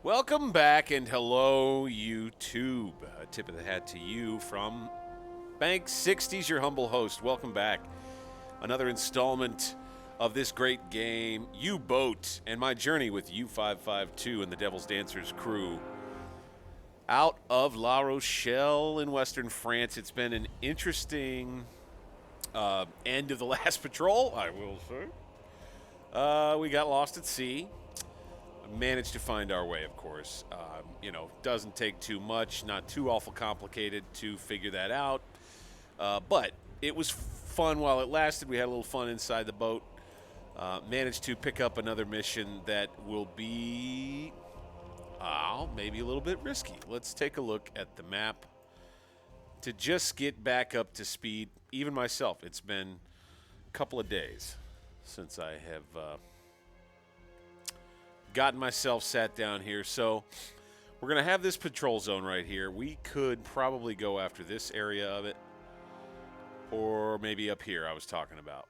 Welcome back and hello, YouTube. A tip of the hat to you from Bank 60's, your humble host. Welcome back. Another installment of this great game, U-Boat, and my journey with U-552 and the Devil's Dancers crew out of La Rochelle in western France. It's been an interesting end of the last patrol, I will say. We got lost at sea. Managed to find our way, of course. Doesn't take too much, not too awful complicated to figure that out. But it was fun while it lasted. We had a little fun inside the boat. Managed to pick up another mission that will be maybe a little bit risky. Let's take a look at the map to just get back up to speed. Even myself, it's been a couple of days since I have gotten myself sat down here. So we're going to have this patrol zone right here. We could probably go after this area of it, or maybe up here I was talking about.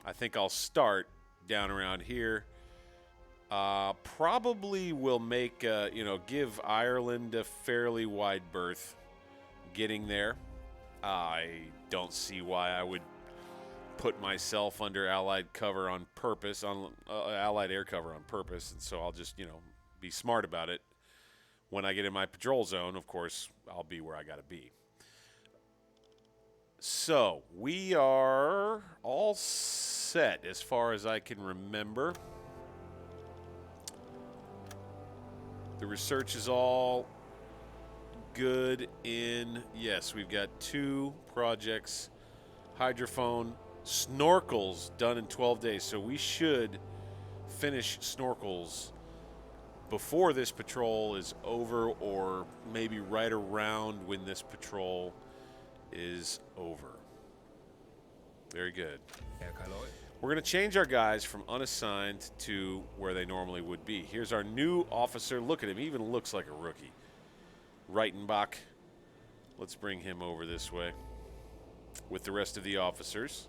I think I'll start down around here. Probably will make, give Ireland a fairly wide berth getting there. I don't see why I would put myself under Allied cover on purpose, on Allied air cover on purpose, and so I'll just, be smart about it. When I get in my patrol zone, of course, I'll be where I got to be. So, we are all set as far as I can remember. The research is all good in, yes, we've got 2 projects, hydrophone, snorkels done in 12 days, so we should finish snorkels before this patrol is over, or maybe right around when this patrol is over. Very good. We're going to change our guys from unassigned to where they normally would be. Here's our new officer. Look at him. He even looks like a rookie. Reitenbach. Let's bring him over this way with the rest of the officers.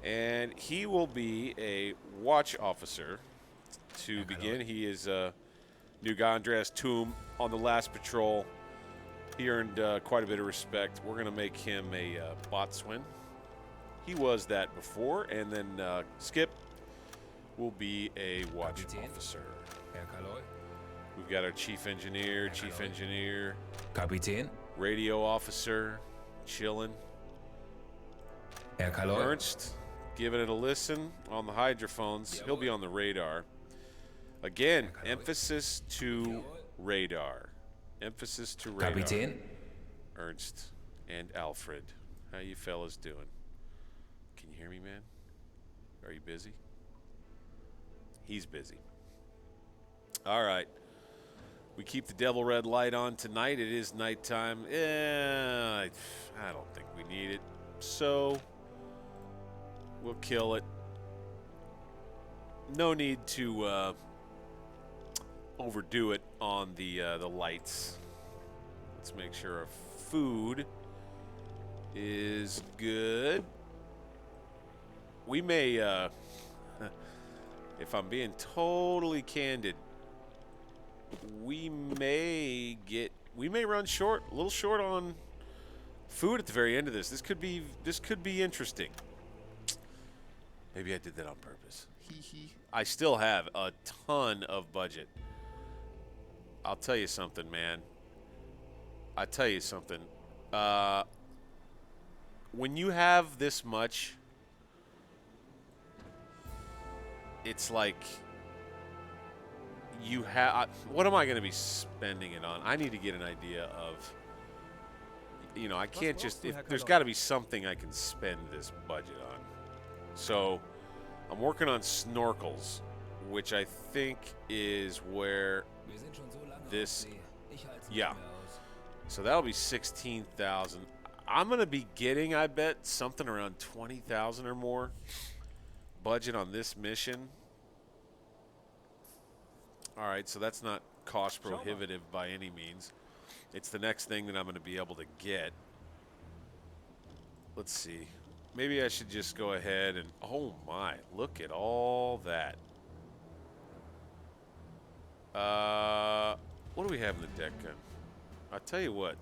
And he will be a watch officer to begin. He is a new guy, Andreas Thum, on the last patrol. He earned quite a bit of respect. We're going to make him a boatswain. He was that before. And then Skip will be a watch officer. We've got our chief engineer, Kapitän. radio officer, chilling. Ernst, giving it a listen on the hydrophones. He'll be on the radar. Again, emphasis to radar. Emphasis to radar. Kapitän. Ernst and Alfred. How you fellas doing? Can you hear me, man? Are you busy? He's busy. All right. We keep the devil red light on tonight. It is nighttime. I don't think we need it. So we'll kill it. No need to overdo it on the lights. Let's make sure our food is good. We may, if I'm being totally candid, we may run short, a little short on food at the very end of this. This could be interesting. Maybe I did that on purpose. I still have a ton of budget. I'll tell you something, man. When you have this much, it's like you have. What am I going to be spending it on? I need to get an idea of. I can't just. There's got to be something I can spend this budget on. So, I'm working on snorkels, which I think is where this. Yeah. So that'll be 16,000. I'm going to be getting, I bet, something around 20,000 or more budget on this mission. All right, so that's not cost prohibitive by any means. It's the next thing that I'm going to be able to get. Let's see. Maybe I should just go ahead and, oh my, look at all that. we have in the deck gun? I'll tell you what.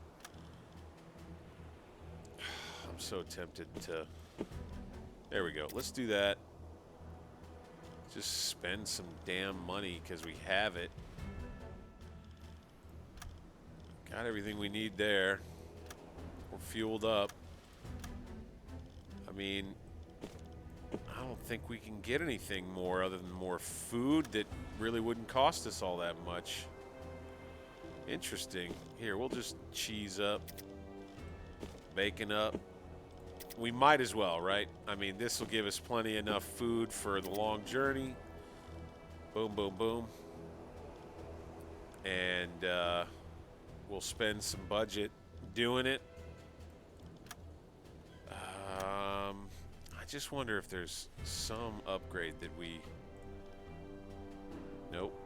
I'm so tempted to... There we go. Let's do that. Just spend some damn money because we have it. Got everything we need there. We're fueled up. I mean, I don't think we can get anything more other than more food that really wouldn't cost us all that much. Interesting. Here, we'll just cheese up, bacon up. We might as well, right? I mean, this will give us plenty enough food for the long journey. Boom, boom, boom. And we'll spend some budget doing it. I just wonder if there's some upgrade that we... Nope.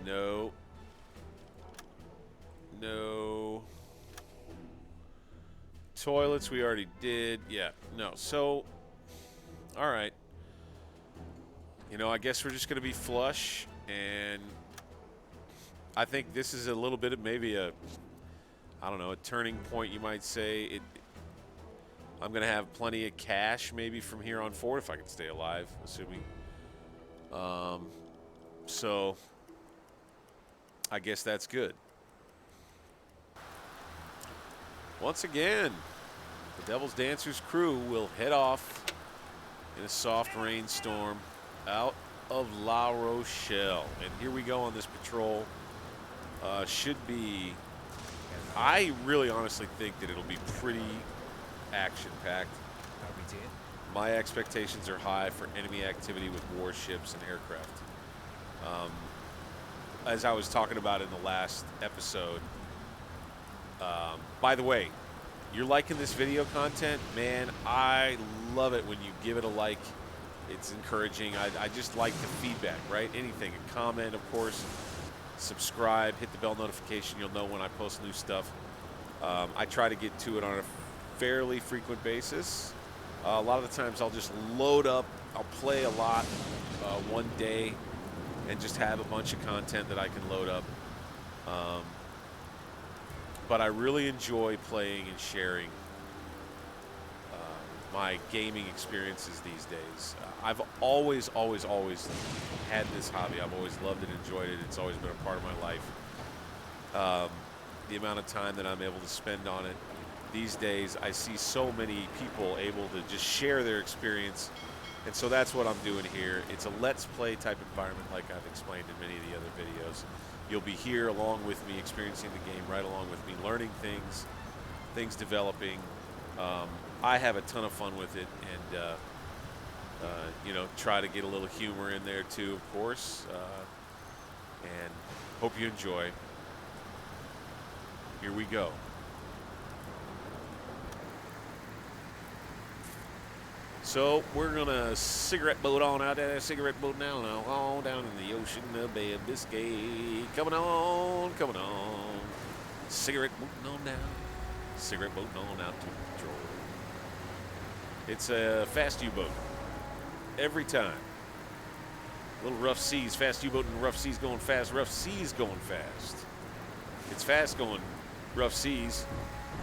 No. No. Toilets we already did. Yeah, no. So, all right. You know, I guess we're just going to be flush, and I think this is a little bit of maybe a, I don't know, a turning point, you might say. I'm going to have plenty of cash maybe from here on forward if I can stay alive, assuming. So, I guess that's good. Once again, the Devil's Dancers crew will head off in a soft rainstorm out of La Rochelle. And here we go on this patrol. Should be, I really honestly think that it'll be pretty action-packed. My expectations are high for enemy activity with warships and aircraft. As I was talking about in the last episode, by the way, you're liking this video content? Man, I love it when you give it a like. It's encouraging. I just like the feedback, right? Anything, a comment, of course. Subscribe, hit the bell notification. You'll know when I post new stuff. I try to get to it on a fairly frequent basis. A lot of the times I'll just load up. I'll play a lot one day and just have a bunch of content that I can load up. But I really enjoy playing and sharing my gaming experiences these days. I've always had this hobby. I've always loved it, enjoyed it. It's always been a part of my life. The amount of time that I'm able to spend on it these days, I see so many people able to just share their experience. And so that's what I'm doing here. It's a let's play type environment like I've explained in many of the other videos. You'll be here along with me, experiencing the game right along with me, learning things developing. I have a ton of fun with it, and you know, try to get a little humor in there too, of course. And hope you enjoy. Here we go. So we're gonna cigarette boat on out there, cigarette boat now, on down in the ocean of Bay of Biscay. Coming on, coming on. Cigarette boating on down, cigarette boating on out to patrol. It's a fast U-boat every time. Little rough seas, fast U-boat and rough seas going fast, rough seas going fast. It's fast going rough seas.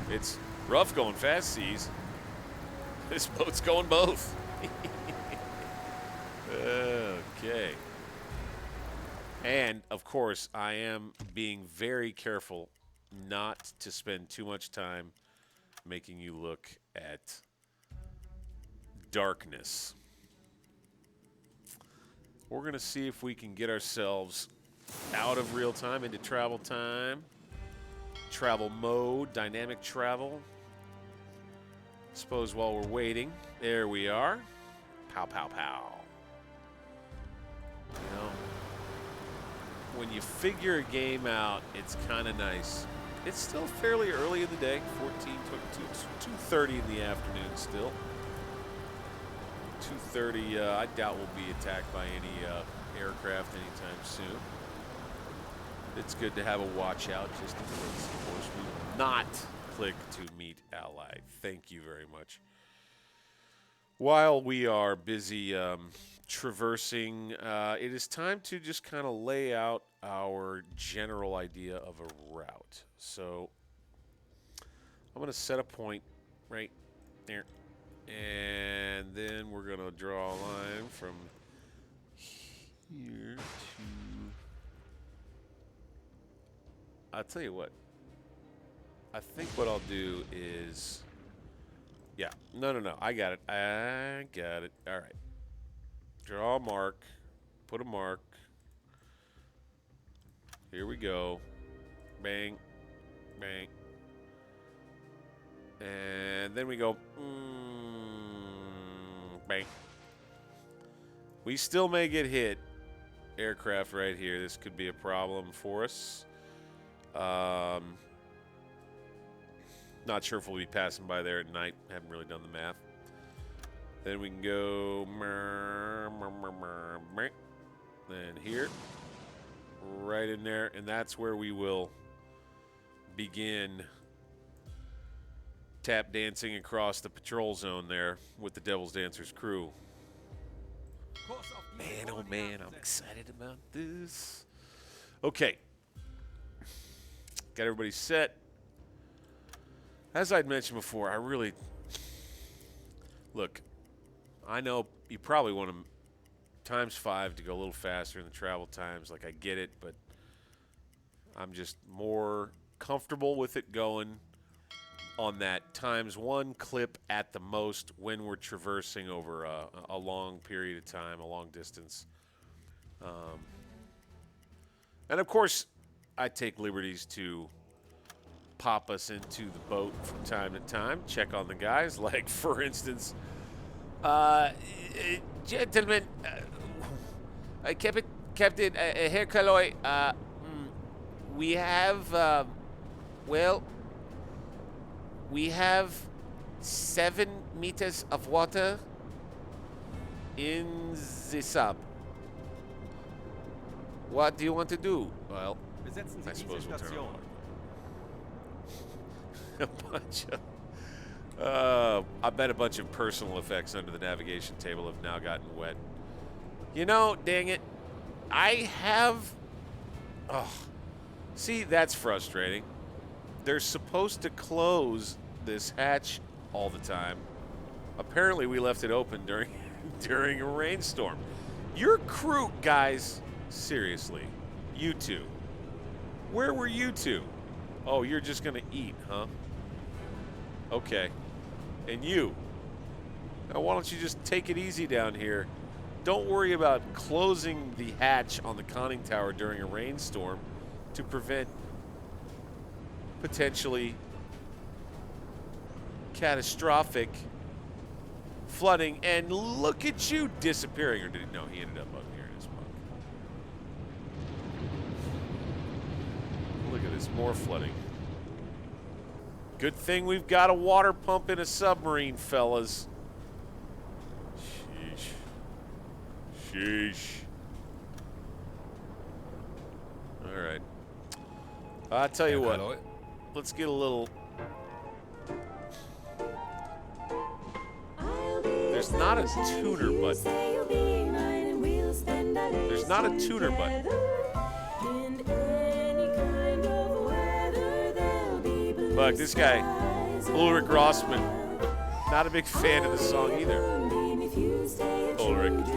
It's rough going fast seas. This boat's going both. Okay. And, of course, I am being very careful not to spend too much time making you look at darkness. We're going to see if we can get ourselves out of real time into travel time. Travel mode, dynamic travel. Suppose while we're waiting, there we are. Pow, pow, pow. You know, when you figure a game out, it's kind of nice. It's still fairly early in the day, 2:30 in the afternoon still. 2:30, I doubt we'll be attacked by any aircraft anytime soon. It's good to have a watch out just in case. Of course, we will not click to meet ally. Thank you very much. While we are busy traversing, it is time to just kind of lay out our general idea of a route. So I'm going to set a point right there. And then we're going to draw a line from here to... I'll tell you what. I think what I'll do is... Yeah. No. I got it. All right. Draw a mark. Put a mark. Here we go. Bang. Bang. And then we go. Bang. We still may get hit. Aircraft right here. This could be a problem for us. Not sure if we'll be passing by there at night. Haven't really done the math. Then we can go. Then here. Right in there. And that's where we will begin tap dancing across the patrol zone there with the Devil's Dancers crew. Man, oh man, I'm excited about this. Okay. Got everybody set. As I'd mentioned before, I really... Look, I know you probably want to ×5 to go a little faster in the travel times. Like, I get it, but I'm just more comfortable with it going on that ×1 clip at the most when we're traversing over a long period of time, a long distance. And, of course, I take liberties to pop us into the boat from time to time, check on the guys. Like, for instance, gentlemen, Captain Herr Kaloy, we have, we have 7 meters of water in the sub. What do you want to do? Well, I suppose we'll turn on. I bet a bunch of personal effects under the navigation table have now gotten wet. You know, dang it. I have... Oh, see, that's frustrating. They're supposed to close this hatch all the time. Apparently, we left it open during a rainstorm. Your crew, guys, seriously, you two. Where were you two? Oh, you're just going to eat, huh? Okay. And you. Now, why don't you just take it easy down here? Don't worry about closing the hatch on the conning tower during a rainstorm to prevent potentially catastrophic flooding. And look at you disappearing. Or did he? No, he ended up here in his bunk. Look at this, more flooding. Good thing we've got a water pump in a submarine, fellas. Sheesh. Sheesh. All right. I'll tell you what. Let's get a little... There's not a tuner button. There's not a tuner button. Look, this guy, Ulrich Rossmann, not a big fan of the song either. Ulrich.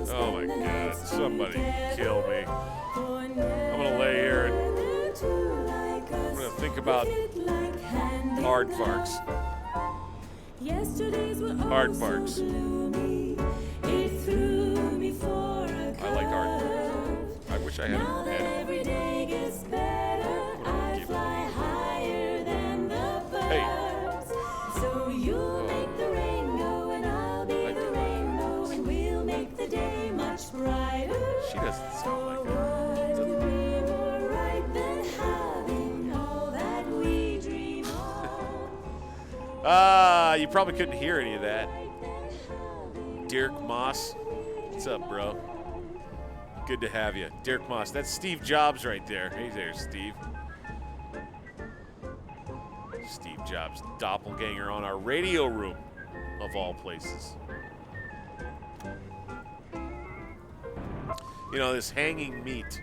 Oh my God, somebody kill me. I'm gonna lay here and I'm gonna think about aardvarks. Aardvarks. I like aardvarks. I wish I had a head. Hey. So you'll make the rain go and I'll be the rainbow and we'll make the day much brighter. She doesn't sound like that. What could be more right than having all that we dream of? You probably couldn't hear any of that. Dirk Moss. What's up, bro? Good to have you. Dirk Moss. That's Steve Jobs right there. Hey there, Steve. Steve Jobs, doppelganger on our radio room. of all places. You know, this hanging meat.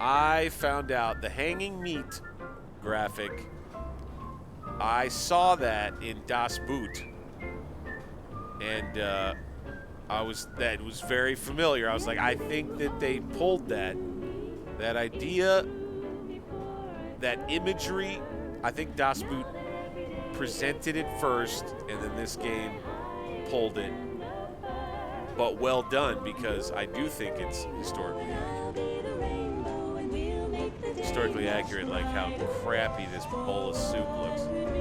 I found out the hanging meat graphic, I saw that in Das Boot. And that was very familiar. I was like, I think that they pulled that idea, that imagery. I think Das Boot presented it first, and then this game pulled it. But well done, because I do think it's historically accurate, like how crappy this bowl of soup looks. What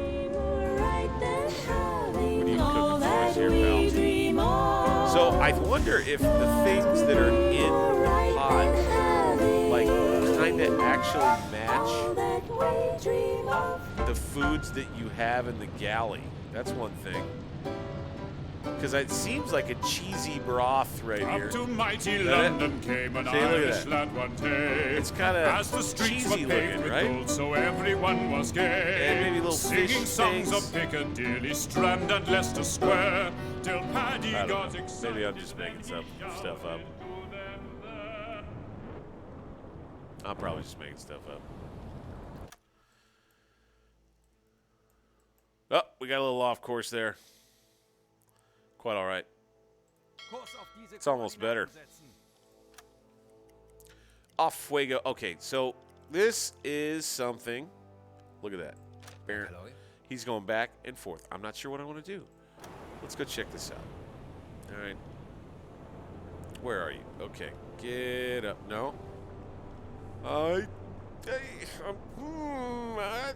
are you cooking for us here, pal? So I wonder if the things that are in the pot, like, kind of actually match the foods that you have in the galley. That's one thing. Because it seems like a cheesy broth right here. Up to mighty London came an Irish lad one day. It's kind of cheesy looking, right? Gold, so everyone was gay. And maybe little singing fish songs things. of Piccadilly, Strand, and Leicester Square, till Paddy got excited. Maybe I'm just making stuff up. I'm probably just making stuff up. Oh, we got a little off course there. Quite all right. It's almost better. Off fuego. Okay, so this is something. Look at that. Baron. He's going back and forth. I'm not sure what I want to do. Let's go check this out. All right. Where are you? Okay. Get up. No. I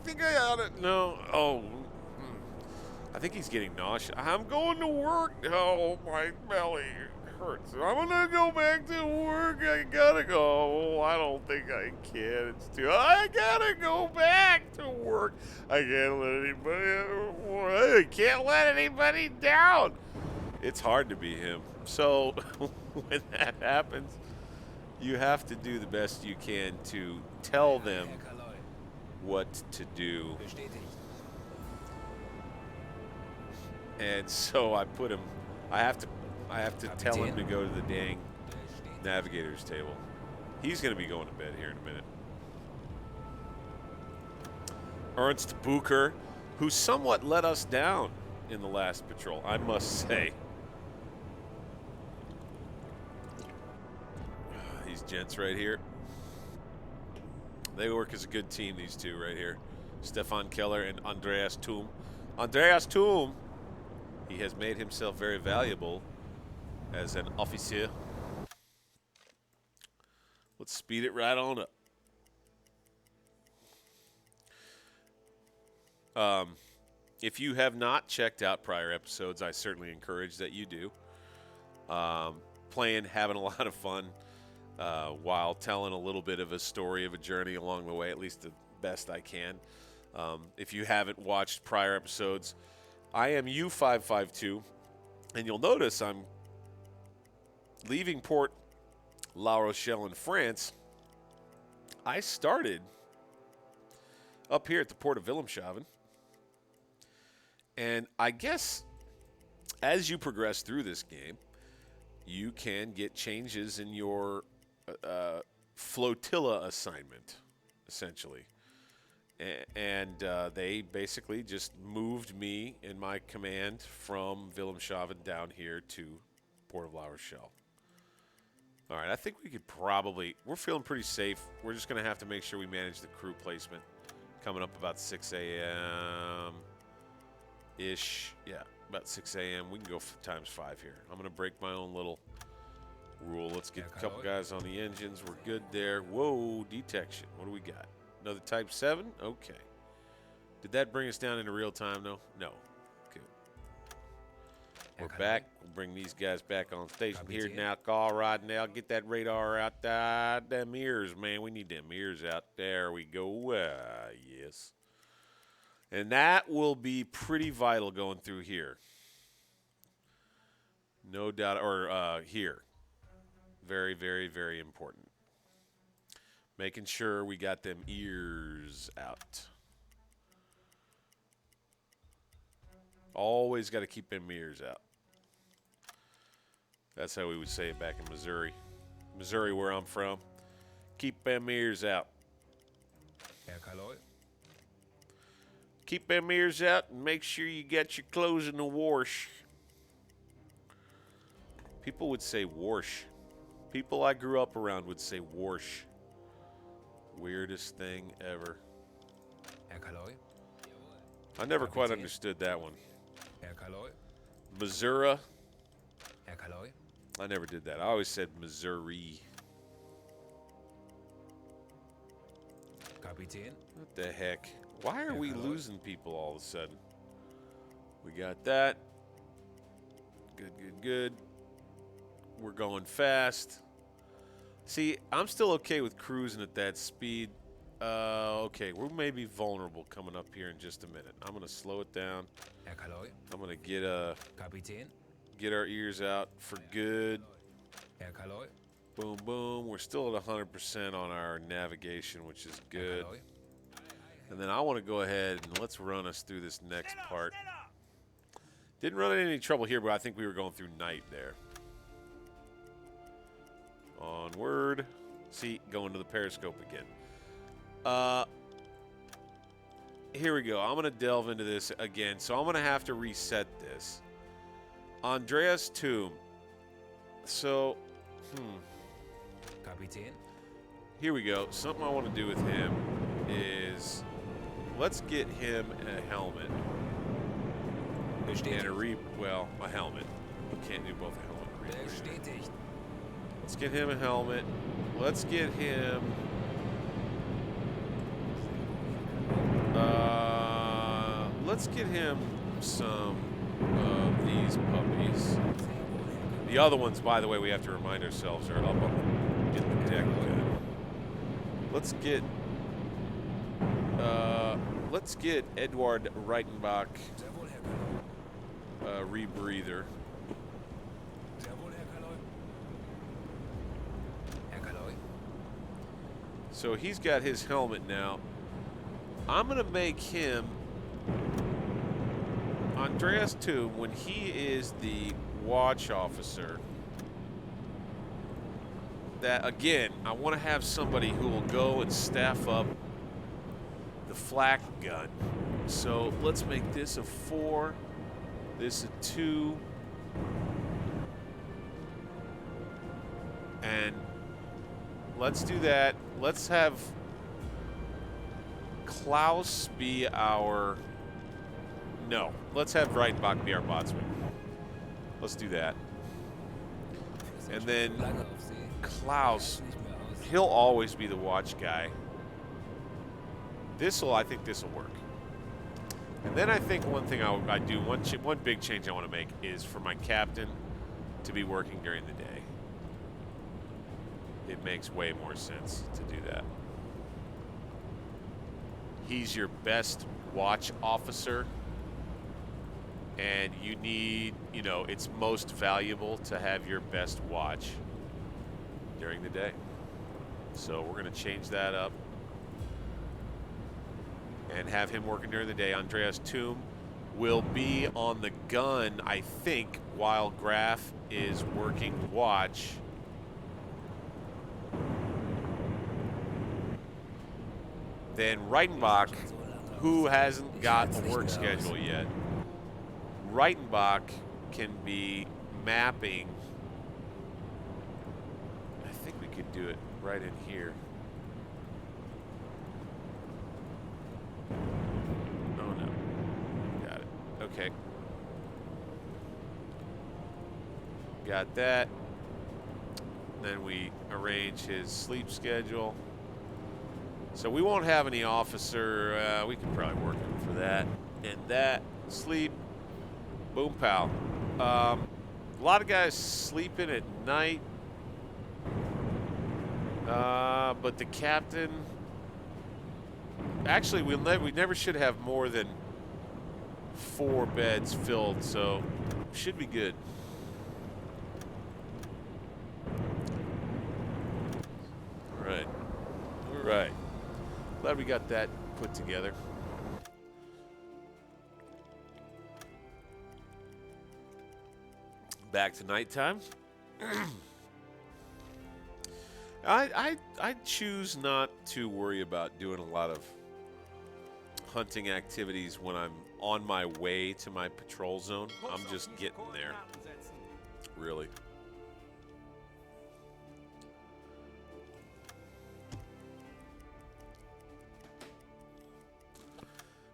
think I ought to. No. Oh. I think he's getting nauseous. I'm going to work. Oh, my belly hurts. I'm going to go back to work. I got to go. I don't think I can. I got to go back to work. I can't let anybody down. It's hard to be him. So when that happens, you have to do the best you can to tell them what to do. And so I put him. I have to tell him to go to the dang navigator's table. He's going to be going to bed here in a minute. Ernst Bucher, who somewhat let us down in the last patrol, I must say. These gents right here. They work as a good team, these two right here. Stefan Keller and Andreas Thum. Andreas Thum. He has made himself very valuable as an officer. Let's speed it right on up. If you have not checked out prior episodes, I certainly encourage that you do. Playing, having a lot of fun while telling a little bit of a story of a journey along the way, at least the best I can. If you haven't watched prior episodes, I am U-552, and you'll notice I'm leaving Port La Rochelle in France. I started up here at the port of Wilhelmshaven, and I guess as you progress through this game, you can get changes in your flotilla assignment, essentially. And they basically just moved me in my command from Wilhelmshaven down here to Port of La Rochelle. All right, I think we could probably, we're feeling pretty safe. We're just going to have to make sure we manage the crew placement. Coming up about 6 a.m.-ish. Yeah, about 6 a.m. We can go times 5 here. I'm going to break my own little rule. Let's get a couple guys on the engines. We're good there. Whoa, detection. What do we got? Another Type 7? Okay. Did that bring us down into real time, though? No. Good. We're back. We'll bring these guys back on station here now. All right, now get that radar out there. Them ears, man. We need them ears out. There we go. Yes. And that will be pretty vital going through here. No doubt. Or here. Very, very, very important. Making sure we got them ears out. Always got to keep them ears out. That's how we would say it back in Missouri. Missouri, where I'm from. Keep them ears out. Herr Kaloy. Keep them ears out and make sure you get your clothes in the wash. People would say wash. People I grew up around would say wash. Weirdest thing ever. Herr Kaloy. I never quite understood that one. Herr Kaloy. Missouri. Herr Kaloy. I never did that. I always said Missouri. Kapitän. What the heck? Why are we losing people all of a sudden? We got that. Good, good, good. We're going fast. See, I'm still okay with cruising at that speed. Okay, we may be vulnerable coming up here in just a minute. I'm going to slow it down. Herr Kaloy. I'm going to Kapitän. get our ears out for good. Herr Kaloy. Boom, boom. We're still at 100% on our navigation, which is good. Kaloy. And then I want to go ahead and let's run us through this next part. Didn't run into any trouble here, but I think we were going through night there. Onward. See, going to the periscope again. Here we go. I'm going to delve into this again. So I'm going to have to reset this. Andreas Tomb. So, Kapitän. here we go. Something I want to do with him is let's get him a helmet. And a helmet. You can't do both a helmet and a rebreather. Bestätigt. Let's get him a helmet. Let's get him. Let's get him some of these puppies. The other ones, by the way, we have to remind ourselves are up on the deck. Let's get Edward Reichenbach rebreather. So he's got his helmet now. I'm going to make him Andreas Tomb when he is the watch officer. That again, I want to have somebody who will go and staff up the flak gun. So let's make this a 4, this a 2, and let's do that. Let's have Klaus be our... No, let's have Reichenbach be our botsman. Let's do that. And then Klaus, he'll always be the watch guy. I think this'll work. And then I think one thing I do, one big change I want to make is for my captain to be working during the day. It makes way more sense to do that. He's your best watch officer, and you need, it's most valuable to have your best watch during the day. So we're going to change that up and have him working during the day. Andreas Tomb will be on the gun, I think, while Graf is working watch. Then Reichenbach, who hasn't got a work schedule yet, Reichenbach can be mapping. I think we could do it right in here. Oh no. Got it. Okay. Got that. Then we arrange his sleep schedule. So we won't have any officer. We could probably work him for that. And that. Sleep. Boom, pow. A lot of guys sleeping at night. But the captain... Actually, we never should have more than 4 beds filled, so should be good. All right. All right. Glad we got that put together. Back to nighttime. I choose not to worry about doing a lot of hunting activities when I'm on my way to my patrol zone. I'm just getting there. Really.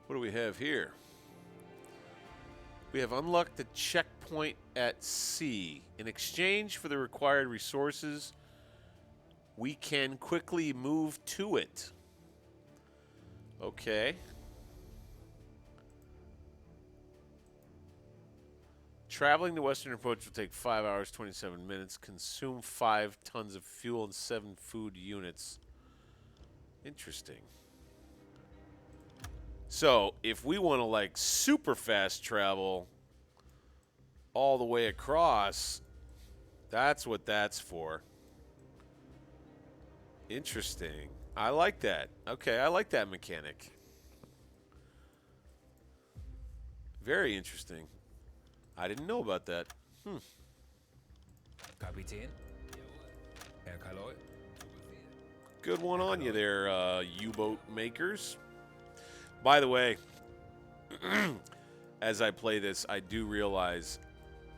What do we have here? We have unlocked the checkpoint at sea. In exchange for the required resources, we can quickly move to it. Okay. Traveling the western approach will take 5 hours, 27 minutes. Consume 5 tons of fuel and 7 food units. Interesting. So, if we want to, like, super fast travel all the way across, that's what that's for. Interesting. I like that. Okay, I like that mechanic. Very interesting. I didn't know about that. Kapitän. Herr Kaloi. Good one on you there, U-boat makers. By the way, as I play this, I do realize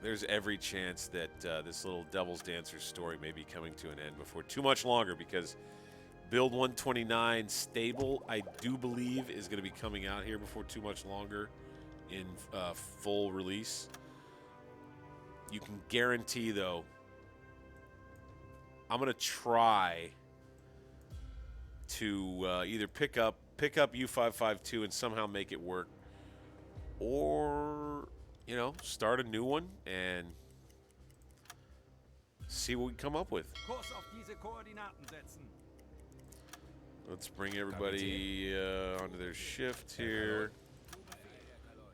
there's every chance that this little Devil's Dancer story may be coming to an end before too much longer, because Build 129 Stable, I do believe, is going to be coming out here before too much longer in full release. You can guarantee, though, I'm going to try to either pick up U-552 and somehow make it work, or, you know, start a new one and see what we come up with. Let's bring everybody onto their shift here.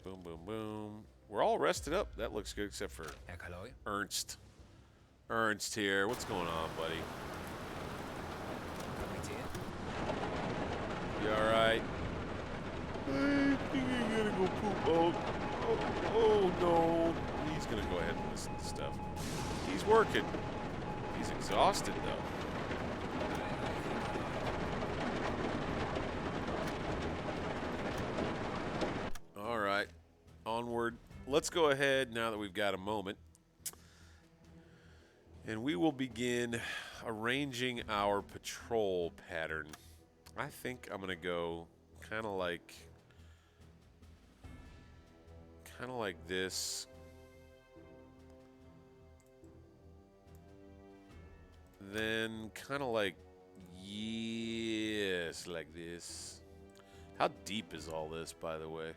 Boom, boom, boom. We're all rested up. That looks good, except for Herr Kaloi. Ernst. Ernst here. What's going on, buddy? Kapitän. You all right? I think I gotta go poop. Oh no. He's gonna go ahead and listen to stuff. He's working. He's exhausted, though. All right. Onward. Let's go ahead now that we've got a moment. And we will begin arranging our patrol pattern. I think I'm going to go kind of like this. Then kind of like, yes, like this. How deep is all this, by the way?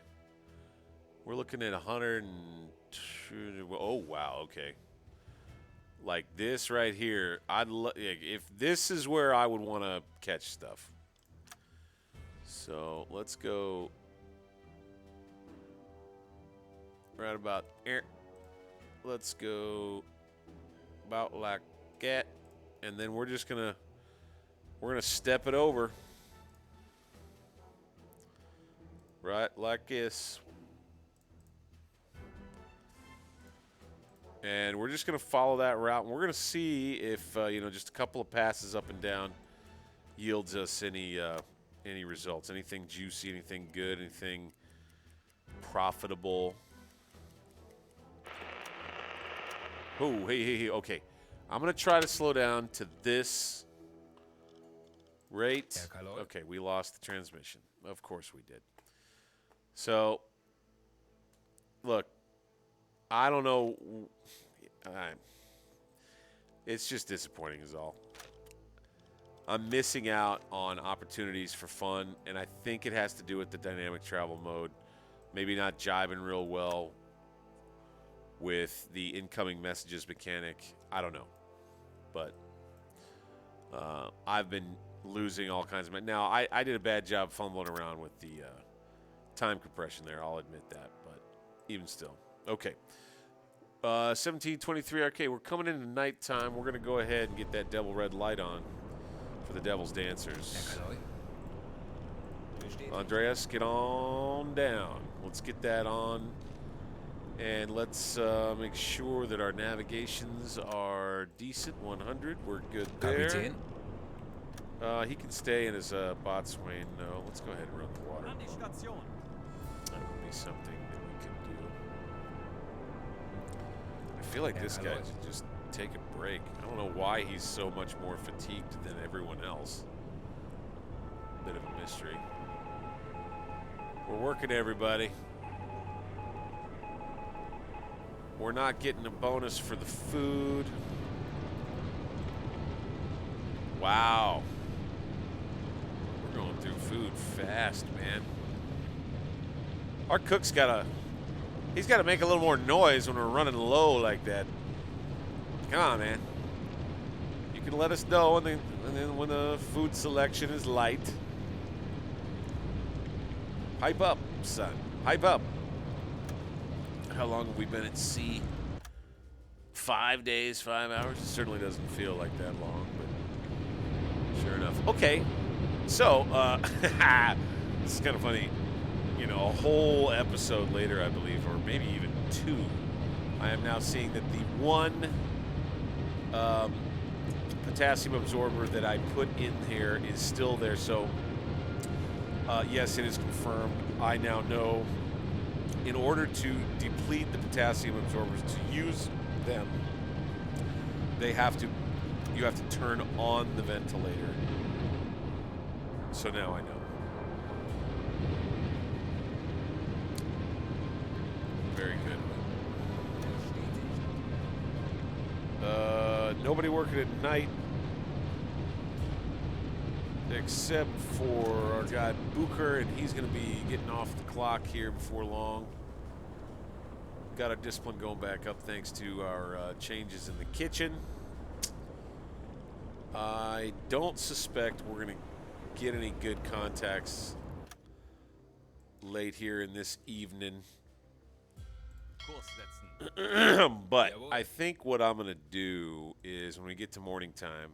We're looking at 102. Oh, wow, okay. Like this right here. If this is where I would want to catch stuff. So let's go right about here. Let's go about like that, and then we're gonna step it over right like this, and we're just gonna follow that route, and we're gonna see if you know, just a couple of passes up and down yields us any results, anything juicy, anything good, anything profitable. Oh, hey, okay. I'm going to try to slow down to this rate. Okay, we lost the transmission. Of course we did. So, look, I don't know. It's just disappointing is all. I'm missing out on opportunities for fun, and I think it has to do with the dynamic travel mode. Maybe not jiving real well with the incoming messages mechanic. I don't know. But I've been losing all kinds of... Now, I did a bad job fumbling around with the time compression there. I'll admit that, but even still. Okay. 1723 arcade. We're coming into nighttime. We're going to go ahead and get that double red light on for the Devil's Dancers. Andreas, get on down. Let's get that on. And let's make sure that our navigations are decent. 100. We're good there. Kapitän. He can stay in his boatswain. No, let's go ahead and run the water. An die Station. That would be something that we could do. I feel like this guy should just take a break. I don't know why he's so much more fatigued than everyone else. Bit of a mystery. We're working, everybody. We're not getting a bonus for the food. Wow. We're going through food fast, man. Our cook's he's gotta make a little more noise when we're running low like that. Come on, man. You can let us know and then when the food selection is light. Pipe up, son. Pipe up. How long have we been at sea? 5 days, 5 hours? It certainly doesn't feel like that long, but sure enough. Okay, so this is kind of funny. You know, a whole episode later, I believe, or maybe even 2, I am now seeing that the one potassium absorber that I put in here is still there. So, yes, it is confirmed. I now know in order to deplete the potassium absorbers, to use them, you have to turn on the ventilator. So now I know. Very good. Nobody working at night except for our guy Booker, and he's going to be getting off the clock here before long. Got our discipline going back up thanks to our changes in the kitchen. I don't suspect we're going to get any good contacts late here in this evening. But I think what I'm going to do is when we get to morning time,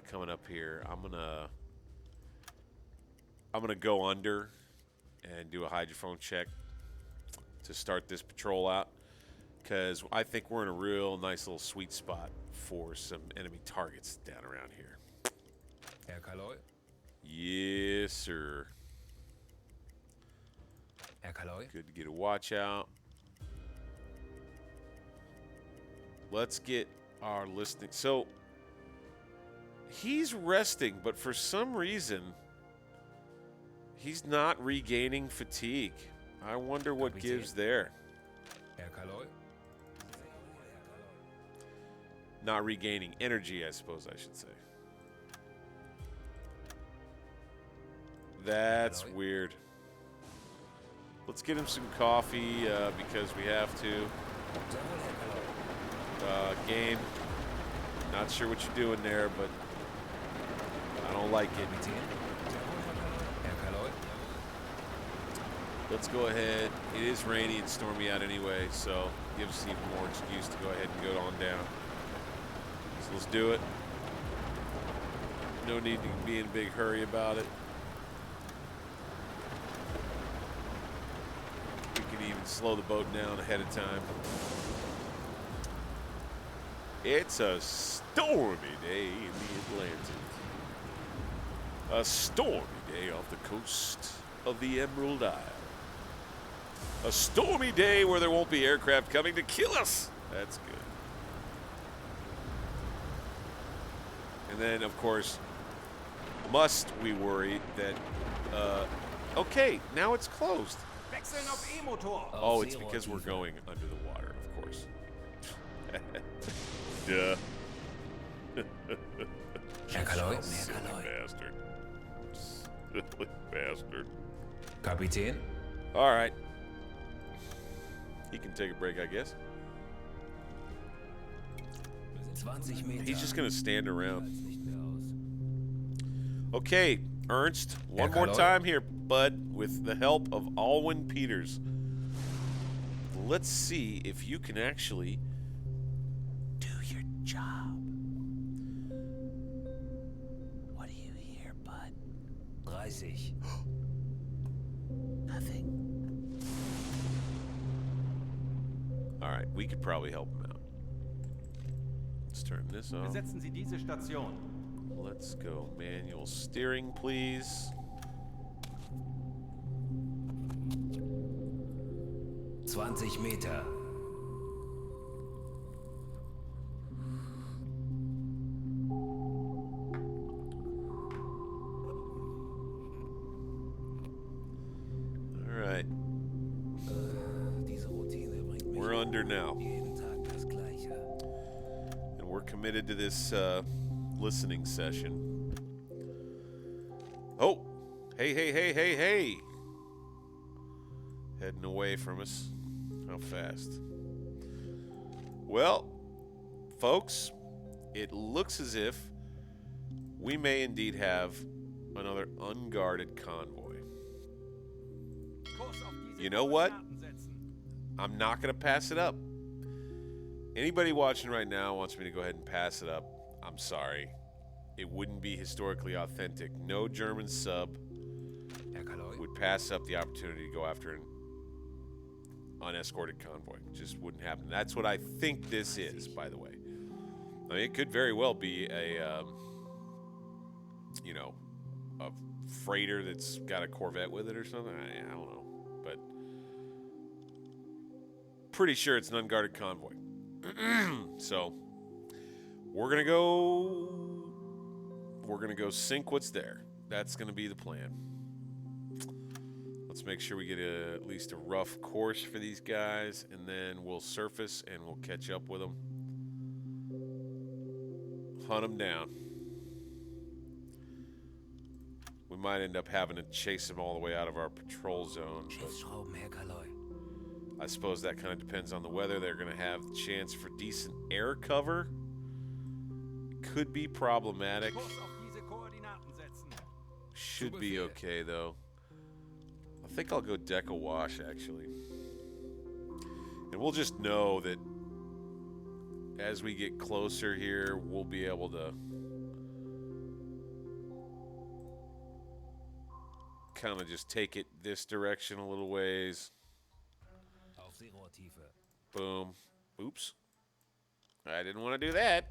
coming up here, I'm gonna go under and do a hydrophone check to start this patrol out, because I think we're in a real nice little sweet spot for some enemy targets down around here. Herr Kaloi. Yes, sir. Herr Kaloi. Good to get a watch out. Let's get our listening. So he's resting, but for some reason he's not regaining fatigue. I wonder what gives there. Herr Kaloi. Not regaining energy, I suppose I should say. That's weird. Let's get him some coffee because we have to. Game. Not sure what you're doing there, but I don't like it. Let's go ahead. It is rainy and stormy out anyway, so gives us even more excuse to go ahead and go on down. So let's do it. No need to be in a big hurry about it. We can even slow the boat down ahead of time. It's a stormy day in the Atlantic. A stormy day off the coast of the Emerald Isle. A stormy day where there won't be aircraft coming to kill us. That's good. And then, of course, must we worry that, okay, now it's closed. Wechseln auf E-Motor. Oh, it's because we're going under the water, of course. Duh. Herr Kaloi. Silly bastard. Silly bastard. Kapitän. All right. He can take a break, I guess. 20 Meter. He's just going to stand around. Okay, Ernst, one more time here, bud, with the help of Alwyn Peters. Let's see if you can actually do your job. What do you hear, bud? 30. Nothing. right, we could probably help him out. Let's turn this off. Besetzen Sie diese Station. Let's go. Manual steering, please. 20 Meter. All right. Diese Routine bringt mich We're under now. jeden Tag das Gleiche. And we're committed to this listening session. Oh! Hey, hey, hey, hey, hey! Heading away from us. How fast? Well, folks, it looks as if we may indeed have another unguarded convoy. Kurs auf diese You know what? Koordinaten setzen. I'm not going to pass it up. Anybody watching right now wants me to go ahead and pass it up. I'm sorry. It wouldn't be historically authentic. No German sub Herr Kaloi? would pass up the opportunity to go after an unescorted convoy. Just wouldn't happen. That's what I think this is, by the way. I mean, it could very well be a, you know, a freighter that's got a Corvette with it or something. I don't know. But pretty sure it's an unguarded convoy. So we're gonna go sink what's there. That's gonna be the plan. Let's make sure we get at least a rough course for these guys, and then we'll surface and we'll catch up with them. Hunt them down. We might end up having to chase them all the way out of our patrol zone, but Schiffsschrauben, Herr Kaloi. I suppose that kind of depends on the weather. They're going to have the chance for decent air cover. Could be problematic. Kurs auf diese Koordinaten setzen. Should be okay, though. I think I'll go deck a wash, actually. And we'll just know that as we get closer here, we'll be able to kind of just take it this direction a little ways. Aufseerohrtiefe. Boom. Oops. I didn't want to do that.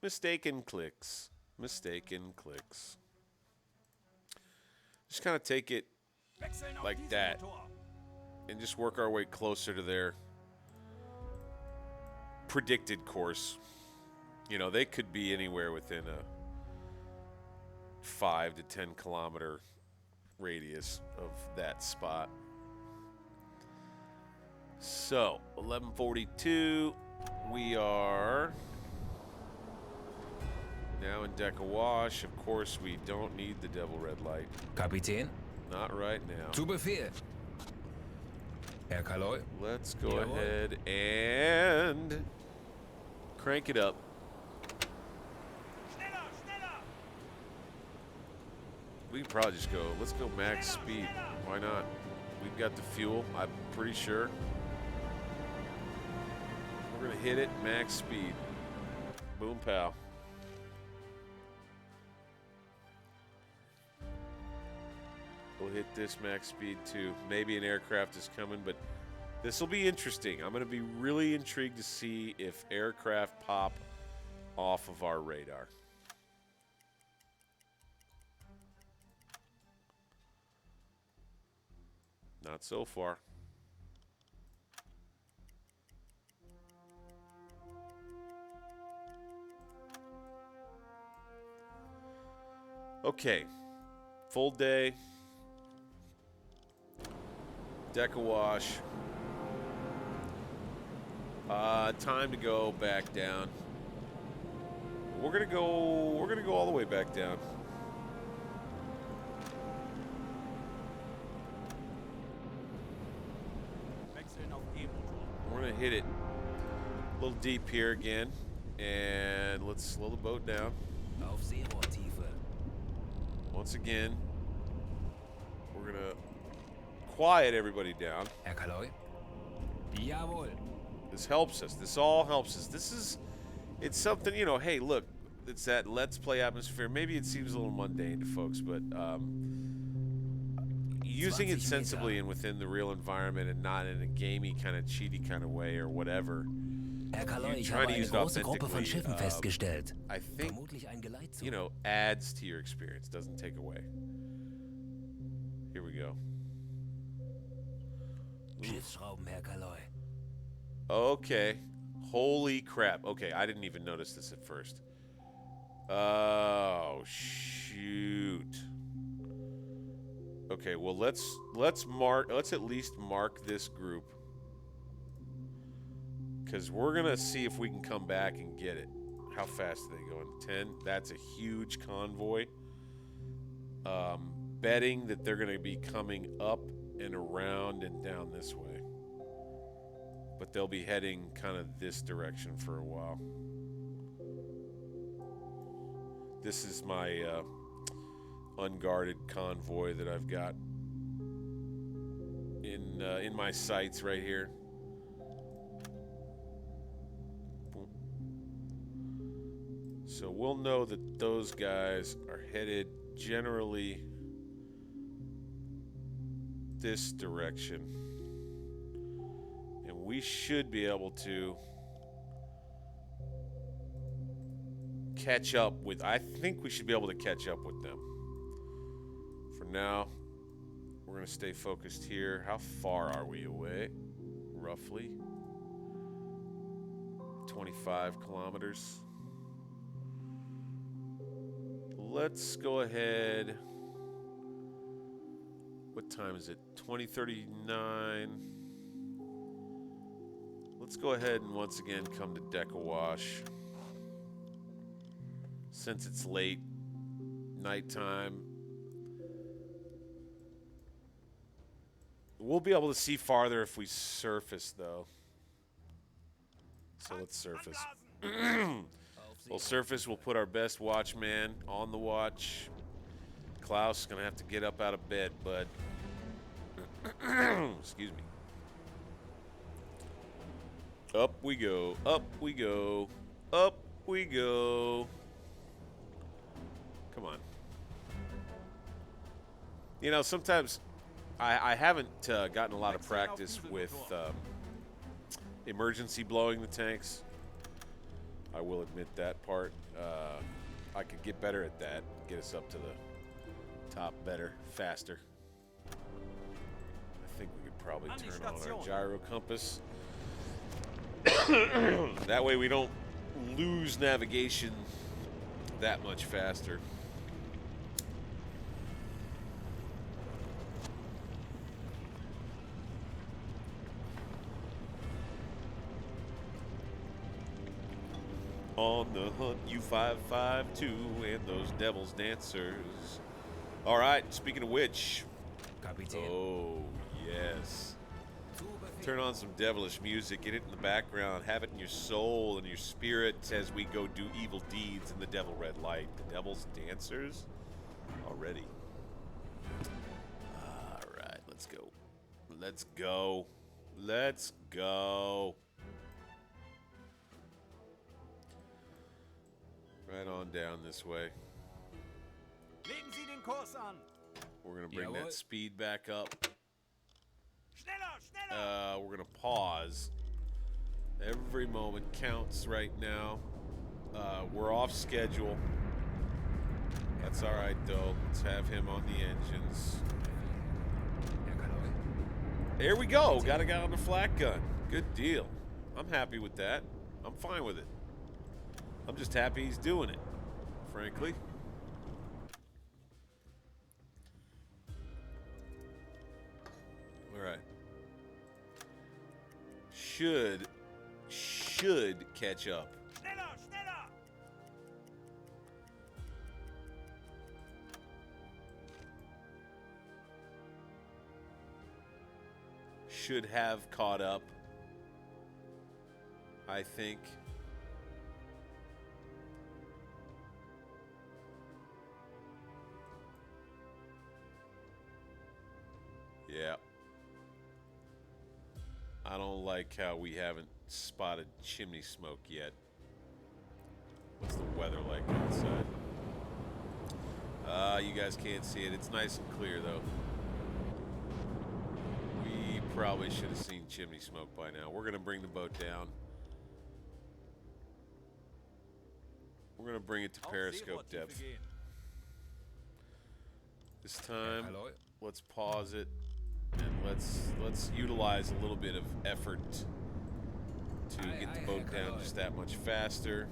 Mistaken clicks. Mistaken clicks. Just kind of take it Wechseln auf like diesen that Motor. and just work our way closer to their predicted course. You know, they could be anywhere within a 5 to 10 kilometer radius of that spot. So, 11:42, we are now in deck awash. Of course, we don't need the devil red light. Kapitän? Not right now. Zu Befehl. Herr Kaloi? Let's go Jawohl. ahead and crank it up. Schneller, schneller. We can probably just go, let's go max speed. Why not? We've got the fuel, I'm pretty sure. We're gonna hit it max speed. Boom pow. We'll hit this max speed too. Maybe an aircraft is coming, but this will be interesting. I'm gonna be really intrigued to see if aircraft pop off of our radar. Not so far. Okay. Full day. Deck awash. Time to go back down. We're gonna go all the way back down. Wechseln auf E-Motor. We're gonna hit it a little deep here again, and let's slow the boat down. Aufseerohrtiefe. Once again, we're gonna quiet everybody down. Herr Kaloi? Jawohl. This helps us. This all helps us. It's something, you know, hey, look, it's that Let's Play atmosphere. Maybe it seems a little mundane to folks, but, using it 20 sensibly Meter. and within the real environment and not in a gamey kind of cheaty kind of way or whatever. Herr Kaloi, ich trying habe to eine use it große Gruppe von authentically, Schiffen festgestellt. I think, Vermutlich ein Geleitzug. you know, adds to your experience, doesn't take away. Here we go. Schiffsschrauben, Herr Kaloi. Okay. Holy crap. Okay, I didn't even notice this at first. Oh, shoot. Okay, well let's at least mark this group. Cuz we're going to see if we can come back and get it. How fast are they going? 10. That's a huge convoy. Betting that they're going to be coming up and around and down this way. But they'll be heading kind of this direction for a while. This is my unguarded convoy that I've got in my sights right here. So we'll know that those guys are headed generally this direction. And we should be able to catch up with, I think we should be able to catch up with them. For now, we're going to stay focused here. How far are we away? Roughly 25 kilometers. Let's go ahead. What time is it? 20:39. Let's go ahead and once again come to Deck-A-Wash. Since it's late, nighttime, we'll be able to see farther if we surface, though. So let's surface. We'll surface. We'll put our best watchman on the watch. Klaus is going to have to get up out of bed, but... Excuse me. Up we go. Up we go. Up we go. Come on. You know, sometimes I haven't gotten a lot of practice with emergency blowing the tanks. I will admit that part. I could get better at that. Get us up to the top better, faster. I think we could probably turn on our gyro compass. That way we don't lose navigation that much faster. On the hunt, U-552 and those devil's dancers. All right, speaking of which. Kapitän. Oh, yes. Turn on some devilish music, get it in the background, have it in your soul and your spirit as we go do evil deeds in the devil red light. The devil's dancers? Already. All right, let's go. Let's go. Let's go. Right on down this way. Legen Sie den Kurs an. We're going to bring that speed back up. Schneller, schneller. We're going to pause. Every moment counts right now. We're off schedule. That's all right, though. Let's have him on the engines. Herr Kaloi. There we go. Got a guy on the flak gun. Good deal. I'm happy with that. I'm fine with it. I'm just happy he's doing it, frankly. All right. Should catch up. Schneller, schneller. Should have caught up, I think. Yeah. I don't like how we haven't spotted chimney smoke yet. What's the weather like outside? You guys can't see it. It's nice and clear, though. probably should have seen chimney smoke by now. We're going to bring the boat down. We're going to bring it to periscope depth. This time, let's pause it and let's utilize a little bit of effort to get the boat down just that much faster.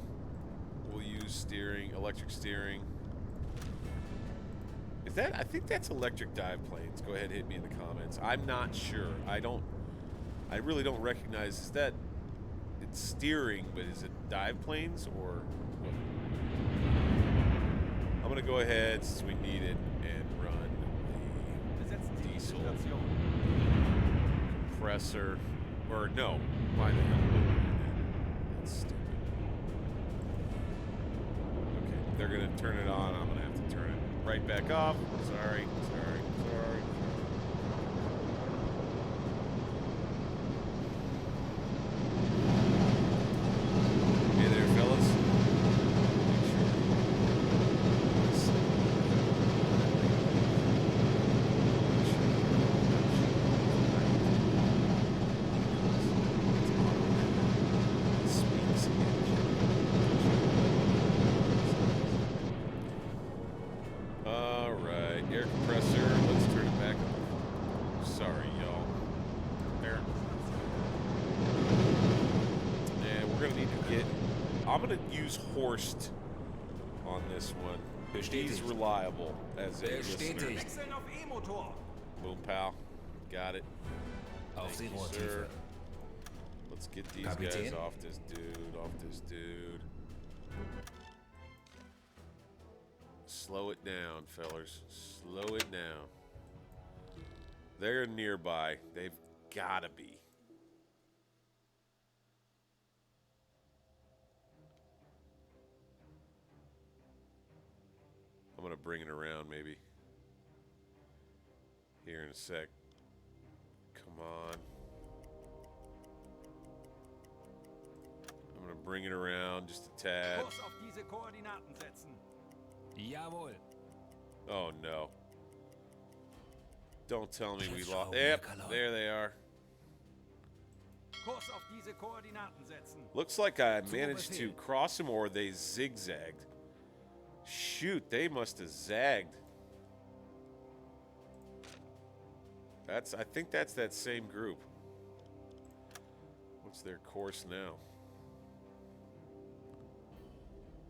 We'll use steering, electric steering. Is that? I think that's electric dive planes. Go ahead and hit me in the comments. I'm not sure. I really don't recognize. Is that? It's steering, but is it dive planes or what? I'm gonna go ahead since we need it and run the diesel compressor. Or no, why the hell? That's stupid. Okay, they're gonna turn it on. I'm gonna have to turn it right back off. Sorry. Hey there, fellas. Air compressor, let's turn it back on. Sorry, y'all. There. And we're gonna need to get. I'm gonna use Horst on this one. He's reliable as a listener. Wechseln auf E-Motor. Boom, pal. Got it. Auf Thank you, Zero sir. Let's get these guys off this dude. Slow it down, fellers. Slow it down. They're nearby. They've gotta be. I'm gonna bring it around maybe. Here in a sec. Come on. I'm gonna bring it around just a tad. Kurs auf diese Koordinaten setzen. Jawohl. Oh no. Don't tell me we lost. Yep, there they are. Kurs auf diese Koordinaten setzen. Looks like I managed to cross them or they zigzagged. Shoot, they must have zagged. I think that's that same group. What's their course now?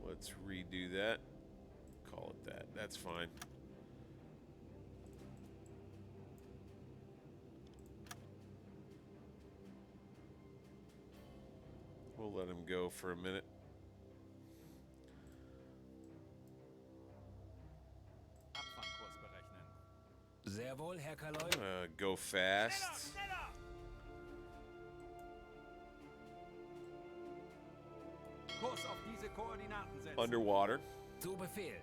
Let's redo that. Call it that. That's fine. We'll let him go for a minute. Abfangkurs berechnen. Sehr wohl, Herr Kaloi. Go fast. Schneller! Kurs auf diese Koordinaten setzen. Underwater. Zu Befehl.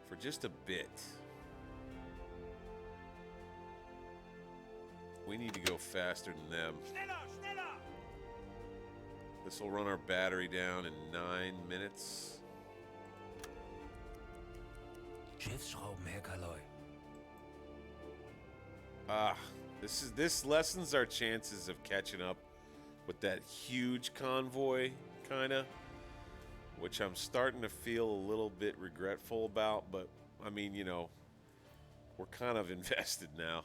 For just a bit. We need to go faster than them. Schneller! This will run our battery down in 9 minutes. Schiffsschrauben, Herr Kaloi. This lessens our chances of catching up with that huge convoy, kinda. Which I'm starting to feel a little bit regretful about, but I mean, you know, we're kind of invested now.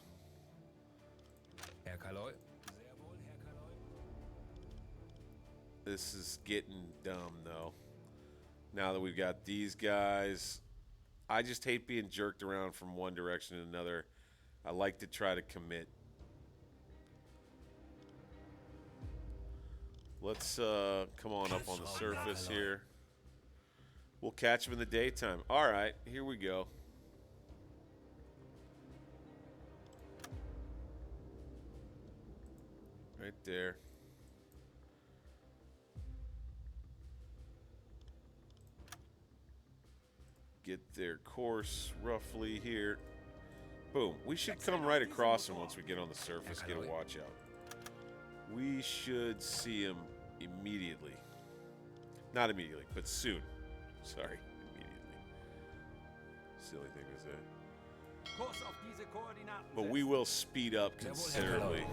Herr Kaloi. Sehr wohl, Herr Kaloi. This is getting dumb, though. Now that we've got these guys, I just hate being jerked around from one direction to another. I like to try to commit. Let's come on up on the surface here. We'll catch them in the daytime. All right, here we go. Right there. Get their course roughly here. Boom. We should come right across them once we get on the surface. Get a watch out. We should see them immediately. Not immediately, but soon. Sorry, immediately. Silly thing to say. Kurs auf diese Koordinaten But we setzen. will speed up considerably.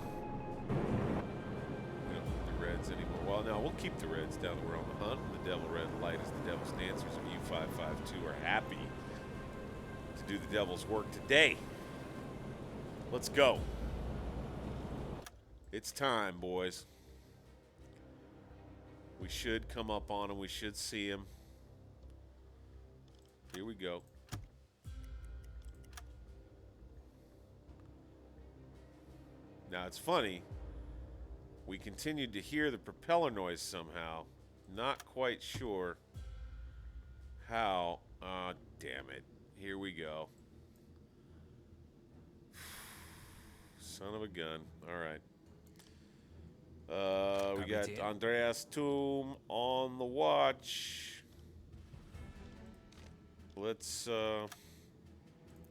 We don't need the reds anymore. Well, no, we'll keep the reds down that we're on the hunt. And the devil red light is the devil's dancers of U-552 are happy to do the devil's work today. Let's go. It's time, boys. We should come up on him. We should see him. Here we go. Now, it's funny. We continued to hear the propeller noise somehow. Not quite sure how. Damn it. Here we go. Son of a gun. All right. We got Andreas Thum on the watch. Let's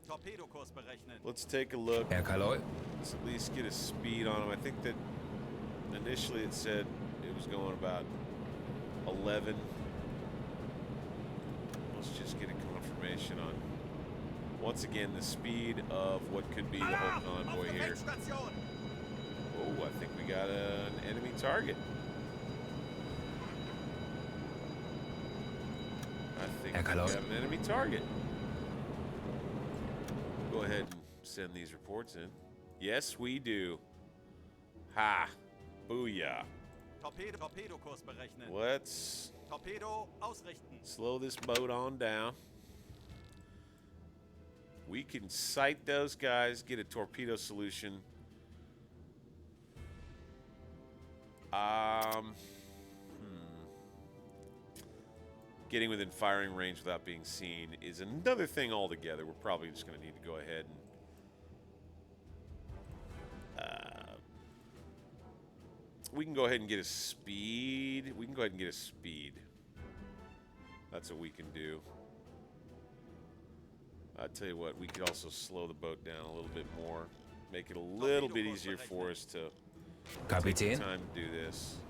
Torpedokurs berechnen. let's take a look. Herr Kaloi. Let's at least get a speed on him. I think that initially it said it was going about 11. Let's just get a confirmation on, once again, the speed of what could be the whole convoy here. Oh, I think we got an enemy target. I think we got an enemy target. Go ahead and send these reports in. Yes, we do. Ha! Booyah. Torpedokurs berechnen. Let's Torpedo ausrichten. slow this boat on down. We can sight those guys, get a torpedo solution. Getting within firing range without being seen is another thing altogether. We're probably just going to need to go ahead and we can go ahead and get a speed. We can go ahead and get a speed. That's what we can do. I'll tell you what, we could also slow the boat down a little bit more. Make it a little bit easier for us to take the time to do this.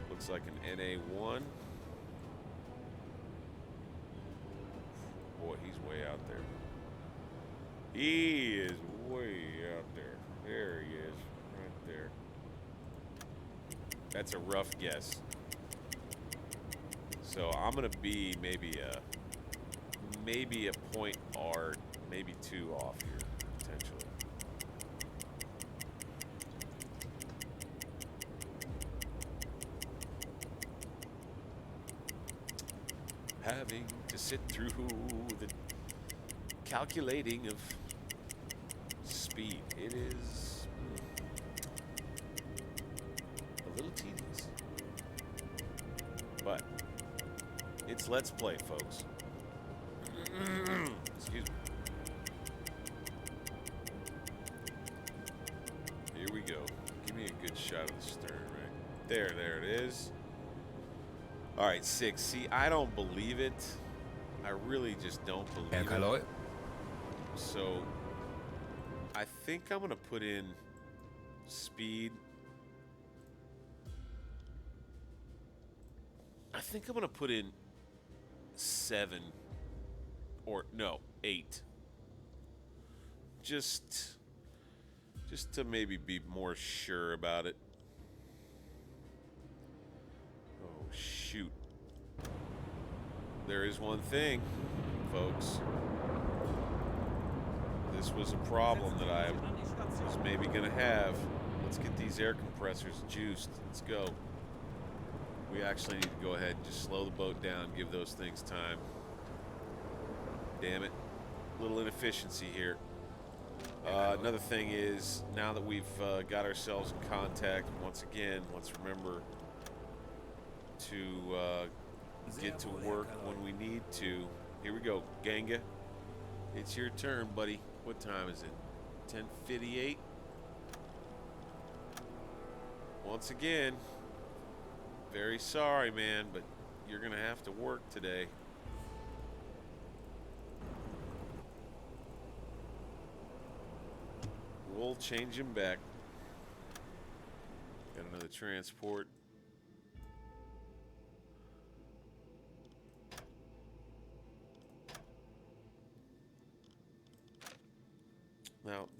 Looks like an NA-1. Boy, he's way out there. He is way out there. There he is, right there. That's a rough guess. So I'm gonna be maybe a point or maybe 2 off here potentially. Having to sit through the calculating of speed. It is a little tedious. But it's Let's Play, folks. Excuse me. Here we go. Give me a good shot of the stern, right? There it is. All right, 6. See, I don't believe it. I really just don't believe it. So, I think I'm going to put in speed. I think I'm going to put in 7 or no, 8. Just to maybe be more sure about it. Oh, shoot. There is one thing, folks. This was a problem that I was maybe going to have. Let's get these air compressors juiced. Let's go. We actually need to go ahead and just slow the boat down, give those things time. Damn it. Little inefficiency here. Another thing is, now that we've got ourselves in contact, once again, let's remember to get to work when we need to. Here we go, Ganga. It's your turn, buddy. What time is it? 10:58. Once again, very sorry, man, but you're going to have to work today. We'll change him back. Got another transport.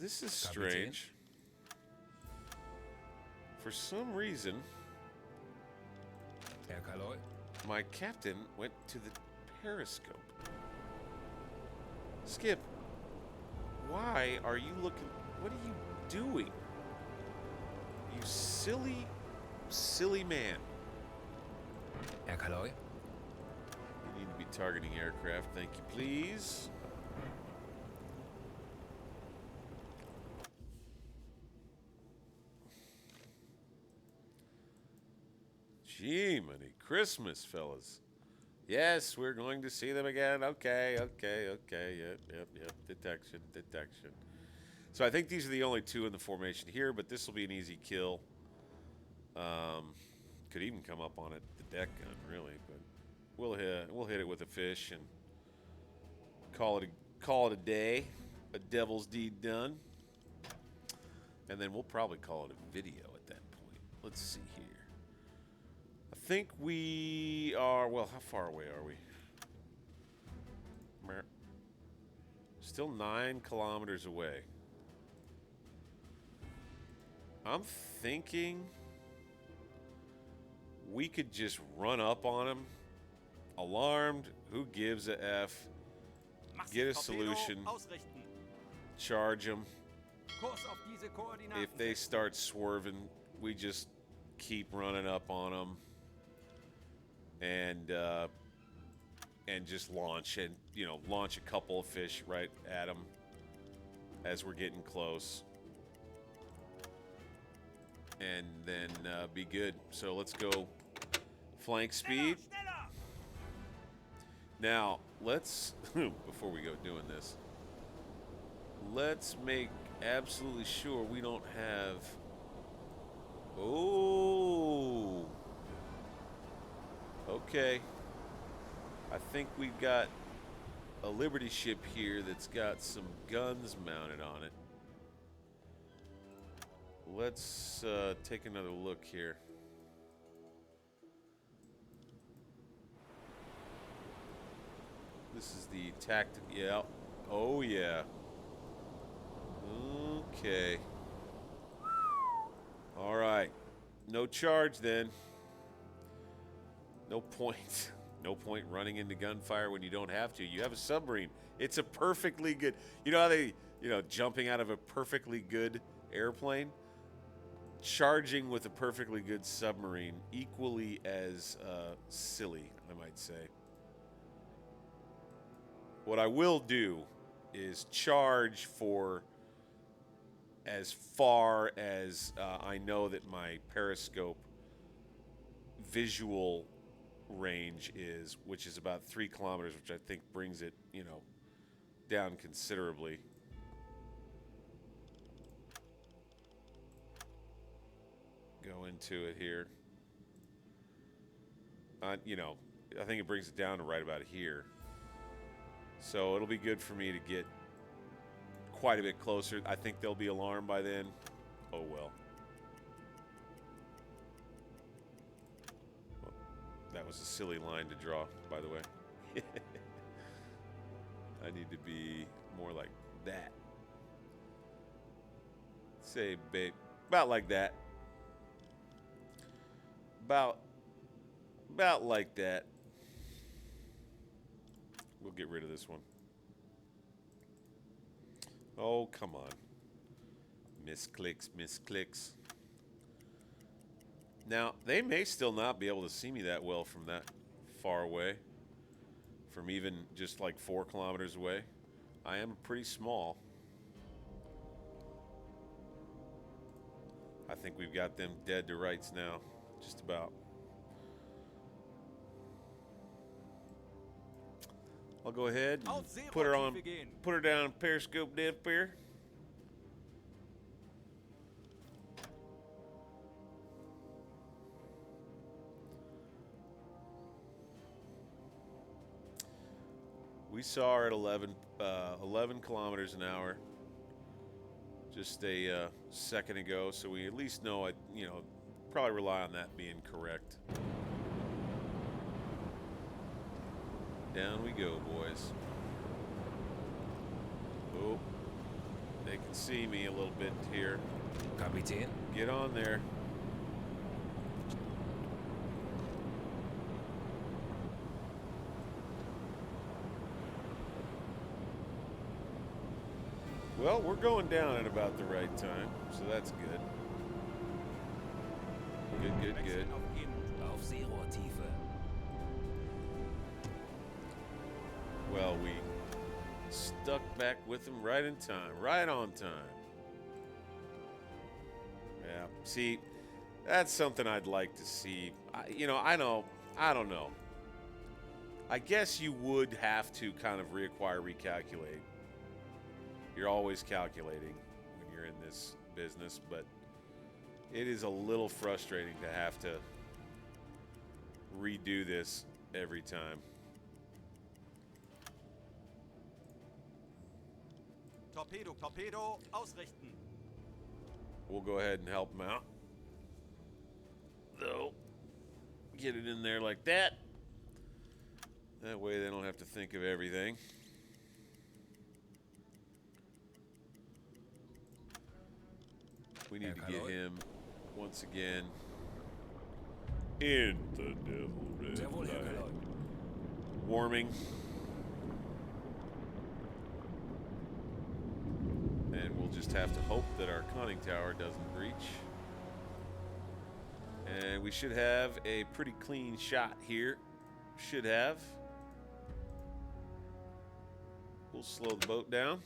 This is Kapitän. strange. For some reason, Herr Kaloi. my captain went to the periscope. Skip, why are you looking? What are you doing? You silly, silly man. Herr Kaloi. You need to be targeting aircraft. Thank you, please. Gee, money Christmas, fellas. Yes, we're going to see them again. Okay. Yep. Detection. So I think these are the only two in the formation here, but this will be an easy kill. Could even come up on it, the deck gun, really, but we'll hit it with a fish and call it a day, a devil's deed done, and then we'll probably call it a video at that point. Let's see here. I think we are, well, how far away are we? Still 9 kilometers away. I'm thinking we could just run up on him, alarmed, who gives a F, get a solution, Ausrichten. charge them. Kurs auf diese Koordinaten. If they start swerving, we just keep running up on them and just launch and, you know, launch a couple of fish right at them as we're getting close. And then be good. So let's go flank speed. Schneller! Now, let's, before we go doing this, let's make absolutely sure we don't have, oh, okay. I think we've got a Liberty ship here that's got some guns mounted on it. Let's take another look here. This is the tactic. Yeah. Oh, yeah. Okay. All right. No charge then. No point. No point running into gunfire when you don't have to. You have a submarine. It's a perfectly good. You know how they, jumping out of a perfectly good airplane? Charging with a perfectly good submarine, equally as silly, I might say. What I will do is charge for as far as I know that my periscope visual range is, which is about 3 kilometers, which I think brings it, down considerably. Go into it here. I think it brings it down to right about here. So it'll be good for me to get quite a bit closer. I think they'll be alarmed by then. Oh well. That was a silly line to draw, by the way. I need to be more like that. Say, babe, about like that. About like that. We'll get rid of this one. Oh, come on. Misclicks. Now, they may still not be able to see me that well from that far away. From even just like 4 kilometers away. I am pretty small. I think we've got them dead to rights now. Just about. I'll go ahead and put her down on periscope depth here. We saw her at 11 kilometers an hour just a second ago, so we at least know probably rely on that being correct. Down we go, boys. Oh, They can see me a little bit here. Kapitän. Get on there. Well, we're going down at about the right time, so that's good. Good, good, good. Auf Seerohrtiefe. Well, we stuck back with them right in time, right on time. Yeah, see, that's something I'd like to see. I don't know. I guess you would have to kind of recalculate. You're always calculating when you're in this business, but it is a little frustrating to have to redo this every time. Torpedo, ausrichten. We'll go ahead and help them out. Though, get it in there like that. That way they don't have to think of everything. We need to get him once again in the devil red light. Warming. And we'll just have to hope that our conning tower doesn't breach. And we should have a pretty clean shot here. Should have. We'll slow the boat down.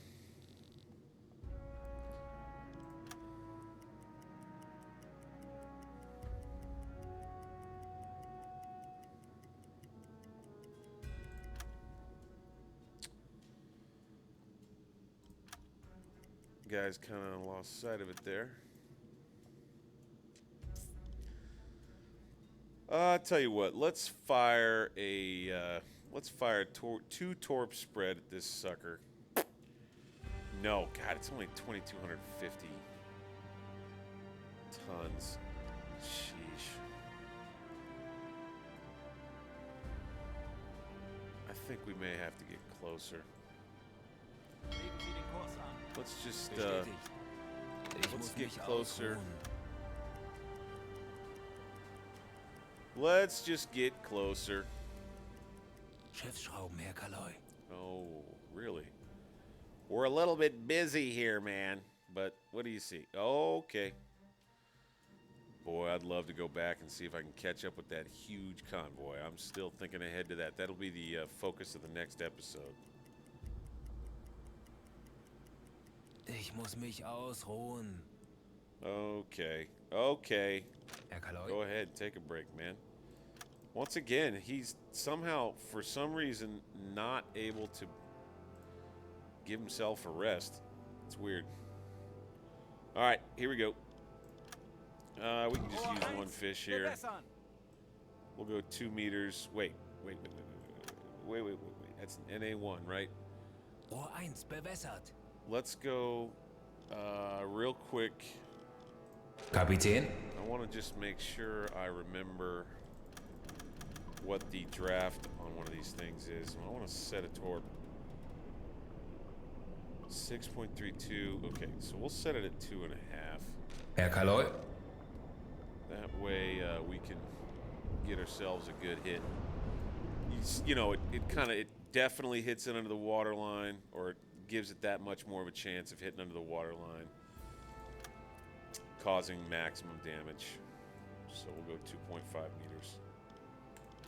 Guys kind of lost sight of it there. I'll tell you what, let's fire a two torp spread at this sucker. No, God, it's only 2,250 tons. Sheesh. I think we may have to get closer. Let's just let's get closer. Let's just get closer. Schiffsschrauben, Herr Kaloi. Oh, really? We're a little bit busy here, man. But what do you see? Okay. Boy, I'd love to go back and see if I can catch up with that huge convoy. I'm still thinking ahead to that. That'll be the focus of the next episode. Ich muss mich ausruhen. Okay. Okay. Herr Kaloi. Go ahead. Take a break, man. Once again, he's somehow, for some reason, not able to give himself a rest. It's weird. All right, here we go. We can just use one fish here. We'll go 2 meters. Wait. That's an NA1, right? Rohr 1 bewässert. Let's go real quick. Kapitän. I want to just make sure I remember what the draft on one of these things is. I want to set a torp. 6.32. Okay, so we'll set it at 2.5. Herr Kaloi. That way we can get ourselves a good hit. You know, it definitely hits it under the water line, or it gives it that much more of a chance of hitting under the water line, causing maximum damage. So we'll go 2.5 meters.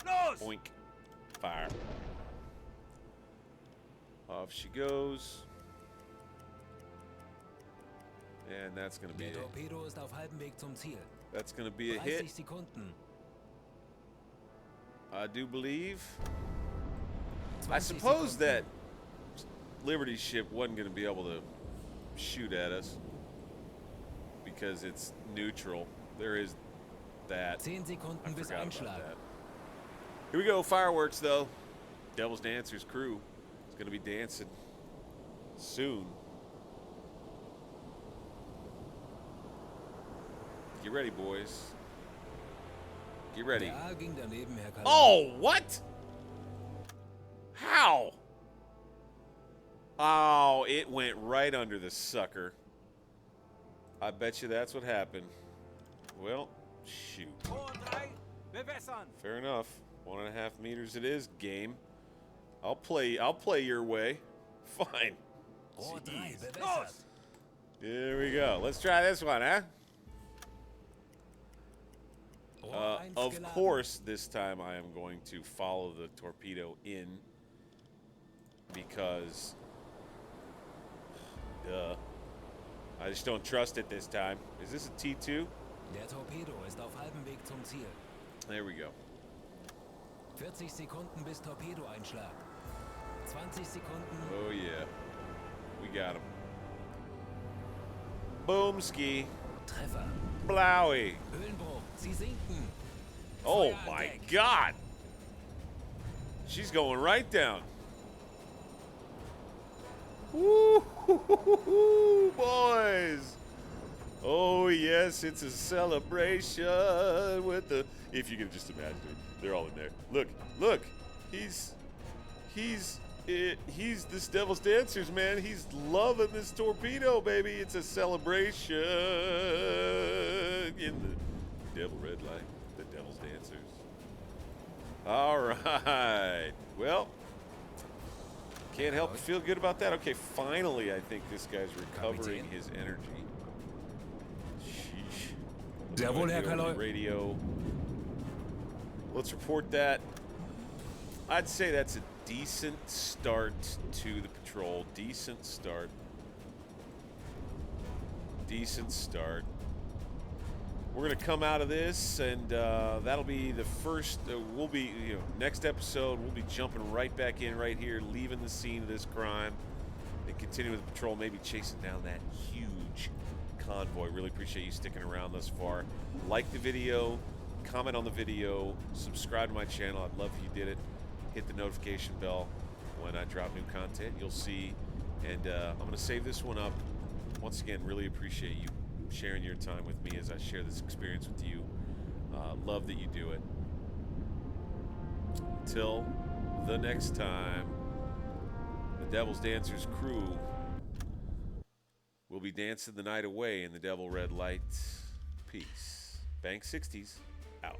Los! Boink. Fire. Off she goes. And that's going to be Der Torpedo ist auf halbem Weg zum Ziel. That's going to be a 30 hit. Sekunden. I do believe. I 20 suppose Sekunden. that Liberty's ship wasn't going to be able to shoot at us because it's neutral. There is that. 10 Sekunden I bis forgot about Einschlag. that. Here we go, fireworks though. Devil's Dancers crew is going to be dancing soon. Get ready, boys. Get ready. Der Aal ging daneben, Herr Kaloi. Oh, what? How? Oh, it went right under the sucker. I bet you that's what happened. Well, shoot. Tor 3, bewässern. Fair enough. 1.5 meters it is, game. I'll play your way. Fine. Rohr 3 Jeez. bewässert. Los! Here we go. Let's try this one, huh? Rohr 1 Of geladen. course, this time I am going to follow the torpedo in because, duh, I just don't trust it this time. Is this a T2? Der Torpedo ist auf halbem Weg zum Ziel. There we go. 40 Sekunden bis Torpedoeinschlag. 20 Sekunden. Oh yeah, we got him. Boomski, Treffer. Blowie. Höhenbruch. Sie sinken. Oh Feuer an my Deck. God. She's going right down. Woo, boys. Oh yes, it's a celebration with the. If you can just imagine it, they're all in there. Look, look. He's this Devil's Dancers, man. He's loving this torpedo, baby. It's a celebration in the Devil Red Light, the Devil's Dancers. All right. Well, can't help but feel good about that. Okay, finally, I think this guy's recovering Kapitän. his energy. Sheesh. Sehr wohl, Herr Go to the Kaloi. radio. Let's report that. I'd say that's a decent start to the patrol. Decent start. Decent start. We're gonna come out of this, and that'll be the first. We'll be, next episode. We'll be jumping right back in right here, leaving the scene of this crime, and continue with the patrol. Maybe chasing down that huge convoy. Really appreciate you sticking around thus far. Like the video, comment on the video, subscribe to my channel. I'd love if you did it. Hit the notification bell when I drop new content. You'll see. And I'm going to save this one up. Once again, really appreciate you sharing your time with me as I share this experience with you. Love that you do it. Until the next time, the Devil's Dancers crew will be dancing the night away in the Devil Red Light. Peace. Bank 60s out.